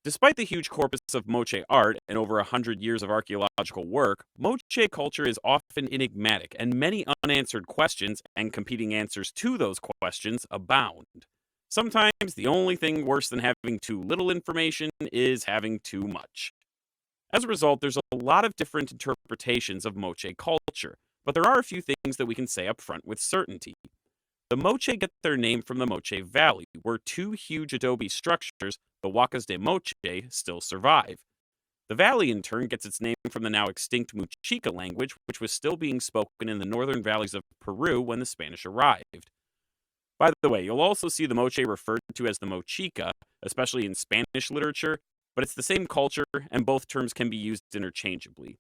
Despite the huge corpus of Moche art and over 100 years of archaeological work, Moche culture is often enigmatic, and many unanswered questions and competing answers to those questions abound. Sometimes the only thing worse than having too little information is having too much. As a result, there's a lot of different interpretations of Moche culture, but there are a few things that we can say up front with certainty. The Moche get their name from the Moche Valley, where two huge adobe structures, the Huacas de Moche, still survive. The valley, in turn, gets its name from the now extinct Muchica language, which was still being spoken in the northern valleys of Peru when the Spanish arrived. By the way, you'll also see the Moche referred to as the Mochica, especially in Spanish literature, but it's the same culture, and both terms can be used interchangeably.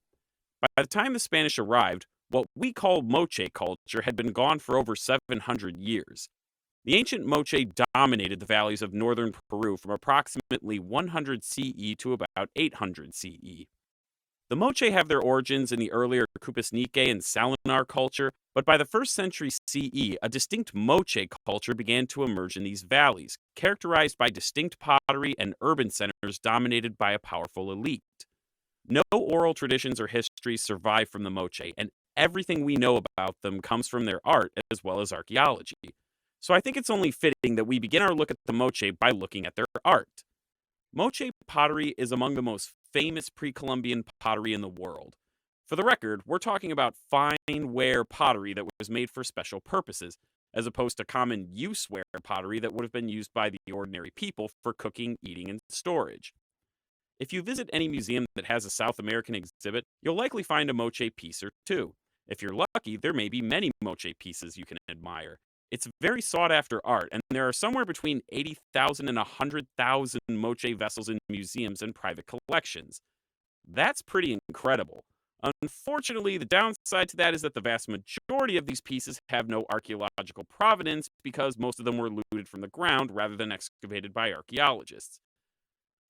By the time the Spanish arrived, what we call Moche culture had been gone for over 700 years. The ancient Moche dominated the valleys of northern Peru from approximately 100 CE to about 800 CE. The Moche have their origins in the earlier Kupasnike and Salinar culture, but by the 1st century CE, a distinct Moche culture began to emerge in these valleys, characterized by distinct pottery and urban centers dominated by a powerful elite. No oral traditions or histories survive from the Moche, and everything we know about them comes from their art as well as archaeology. So I think it's only fitting that we begin our look at the Moche by looking at their art. Moche pottery is among the most famous pre Columbian pottery in the world. For the record, we're talking about fine ware pottery that was made for special purposes, as opposed to common use ware pottery that would have been used by the ordinary people for cooking, eating, and storage. If you visit any museum that has a South American exhibit, you'll likely find a Moche piece or two. If you're lucky, there may be many Moche pieces you can admire. It's very sought after art, and there are somewhere between 80,000 and 100,000 Moche vessels in museums and private collections. That's pretty incredible. Unfortunately, the downside to that is that the vast majority of these pieces have no archaeological provenance because most of them were looted from the ground rather than excavated by archaeologists.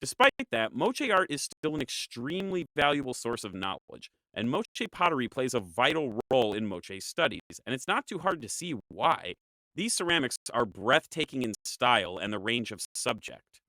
Despite that, Moche art is still an extremely valuable source of knowledge, and Moche pottery plays a vital role in Moche studies, and it's not too hard to see why. These ceramics are breathtaking in style and the range of subject.